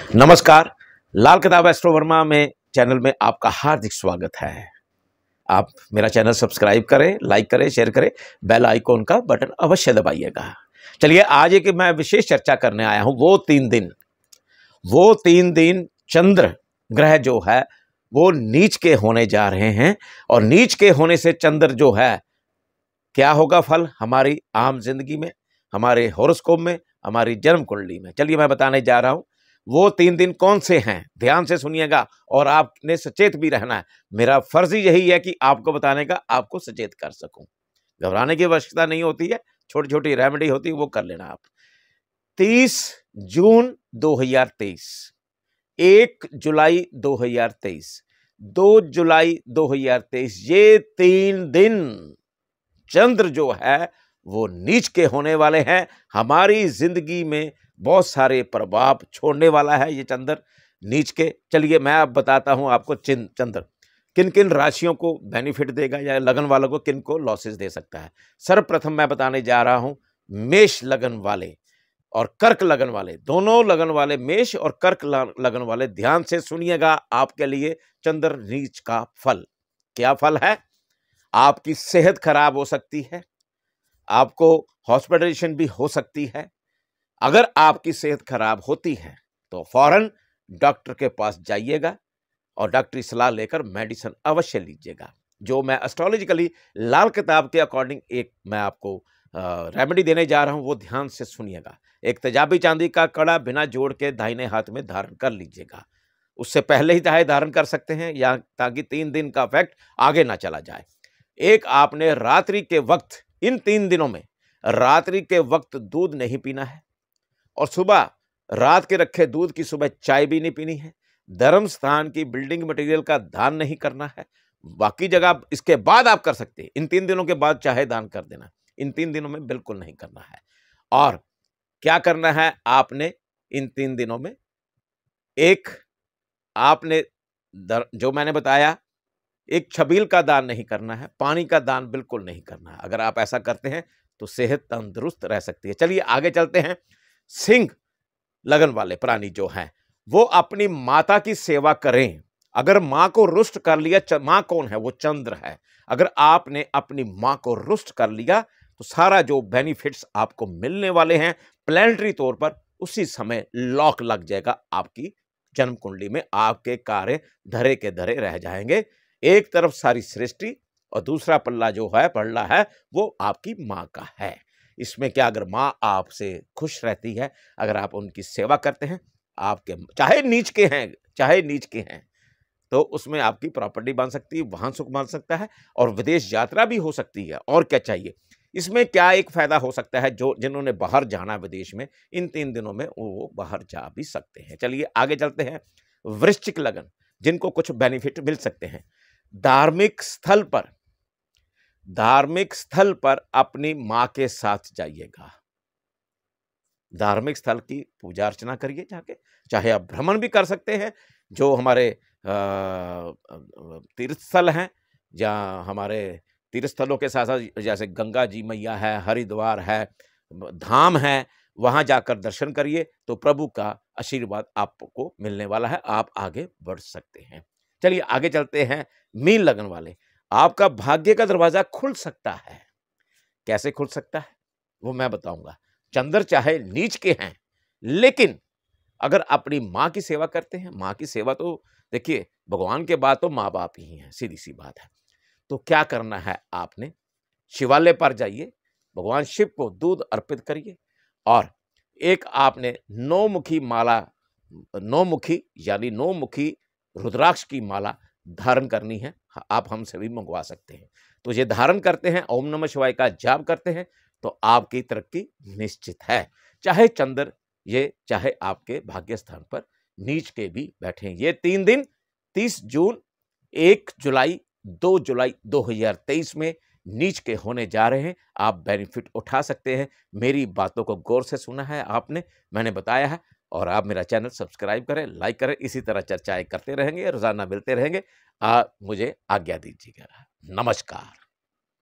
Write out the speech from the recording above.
नमस्कार। लाल किताब एस्ट्रो वर्मा में चैनल में आपका हार्दिक स्वागत है। आप मेरा चैनल सब्सक्राइब करें, लाइक करें, शेयर करें, बेल आइकॉन का बटन अवश्य दबाइएगा। चलिए आज एक मैं विशेष चर्चा करने आया हूं। वो तीन दिन चंद्र ग्रह जो है वो नीच के होने जा रहे हैं और नीच के होने से चंद्र जो है क्या होगा फल हमारी आम जिंदगी में, हमारे हॉरोस्कोप में, हमारी जन्म कुंडली में। चलिए मैं बताने जा रहा हूं वो 3 दिन कौन से हैं। ध्यान से सुनिएगा और आपने सचेत भी रहना है। मेरा फर्ज ही यही है कि आपको बताने का, आपको सचेत कर सकूं। घबराने की आवश्यकता नहीं होती है, छोटी छोटी रेमेडी होती है, वो कर लेना आप। 30 जून 2023, 1 जुलाई 2023, 2 जुलाई 2023, ये 3 दिन चंद्र जो है वो नीच के होने वाले हैं। हमारी जिंदगी में बहुत सारे प्रभाव छोड़ने वाला है ये चंद्र नीच के। चलिए मैं अब बताता हूं आपको चंद्र किन किन राशियों को बेनिफिट देगा या लगन वालों को किन को लॉसेस दे सकता है। सर्वप्रथम मैं बताने जा रहा हूं मेष लगन वाले और कर्क लगन वाले, दोनों लगन वाले, मेष और कर्क लगन वाले, ध्यान से सुनिएगा। आपके लिए चंद्र नीच का फल क्या फल है। आपकी सेहत खराब हो सकती है, आपको हॉस्पिटलाइजेशन भी हो सकती है। अगर आपकी सेहत खराब होती है तो फौरन डॉक्टर के पास जाइएगा और डॉक्टरी सलाह लेकर मेडिसिन अवश्य लीजिएगा। जो मैं एस्ट्रोलॉजिकली लाल किताब के अकॉर्डिंग एक मैं आपको रेमेडी देने जा रहा हूं, वो ध्यान से सुनिएगा। एक तेजाबी चांदी का कड़ा बिना जोड़ के दाहिने हाथ में धारण कर लीजिएगा। उससे पहले ही चाहे धारण कर सकते हैं या ताकि 3 दिन का इफेक्ट आगे ना चला जाए। एक आपने रात्रि के वक्त, इन 3 दिनों में रात्रि के वक्त दूध नहीं पीना है और सुबह रात के रखे दूध की सुबह चाय भी नहीं पीनी है। धर्म स्थान की बिल्डिंग मटेरियल का दान नहीं करना है। बाकी जगह इसके बाद आप कर सकते हैं, इन 3 दिनों के बाद चाहे दान कर देना, इन 3 दिनों में बिल्कुल नहीं करना है। और क्या करना है आपने इन 3 दिनों में, एक आपने जो मैंने बताया, एक छबील का दान नहीं करना है, पानी का दान बिल्कुल नहीं करना है। अगर आप ऐसा करते हैं तो सेहत तंदुरुस्त रह सकती है। चलिए आगे चलते हैं। सिंह लगन वाले प्राणी जो हैं वो अपनी माता की सेवा करें। अगर मां को रुष्ट कर लिया, मां कौन है, वो चंद्र है। अगर आपने अपनी मां को रुष्ट कर लिया तो सारा जो बेनिफिट्स आपको मिलने वाले हैं प्लैनेटरी तौर पर, उसी समय लॉक लग जाएगा आपकी जन्म कुंडली में। आपके कार्य धरे के धरे रह जाएंगे। एक तरफ सारी सृष्टि और दूसरा पल्ला जो है, पल्ला है, वो आपकी मां का है। इसमें क्या, अगर मां आपसे खुश रहती है, अगर आप उनकी सेवा करते हैं, आपके चाहे नीच के हैं तो उसमें आपकी प्रॉपर्टी बन सकती है, वाहन सुख बन सकता है और विदेश यात्रा भी हो सकती है। और क्या चाहिए। इसमें क्या एक फायदा हो सकता है, जो जिन्होंने बाहर जाना विदेश में, इन 3 दिनों में वो बाहर जा भी सकते हैं। चलिए आगे चलते हैं। वृश्चिक लगन, जिनको कुछ बेनिफिट मिल सकते हैं। धार्मिक स्थल पर अपनी मां के साथ जाइएगा। धार्मिक स्थल की पूजा अर्चना करिए जाके, चाहे आप भ्रमण भी कर सकते हैं। जो हमारे तीर्थ स्थल हैं, जहाँ हमारे तीर्थ स्थलों के साथ साथ जैसे गंगा जी मैया है, हरिद्वार है, धाम है, वहां जाकर दर्शन करिए तो प्रभु का आशीर्वाद आपको मिलने वाला है। आप आगे बढ़ सकते हैं। चलिए आगे चलते हैं। मीन लगन वाले, आपका भाग्य का दरवाजा खुल सकता है। कैसे खुल सकता है वो मैं बताऊंगा। चंद्र चाहे नीच के हैं, लेकिन अगर अपनी मां की सेवा करते हैं, मां की सेवा तो देखिए भगवान के बाद तो मां बाप ही हैं, सीधी सी बात है। तो क्या करना है, आपने शिवालय पर जाइए, भगवान शिव को दूध अर्पित करिए और एक आपने नौ मुखी रुद्राक्ष की माला धारण करनी है। आप हमसे भी मंगवा सकते हैं। तो ये धारण करते हैं, ओम नमः शिवाय का जाप करते हैं तो आपकी तरक्की निश्चित है। चाहे चंद्र चाहे आपके भाग्य स्थान पर नीच के भी बैठे। ये 3 दिन 30 जून, 1 जुलाई, 2 जुलाई 2023 में नीच के होने जा रहे हैं। आप बेनिफिट उठा सकते हैं। मेरी बातों को गौर से सुना है आपने, मैंने बताया है। और आप मेरा चैनल सब्सक्राइब करें, लाइक करें। इसी तरह चर्चाएं करते रहेंगे, रोजाना मिलते रहेंगे। मुझे आज्ञा दीजिएगा। नमस्कार।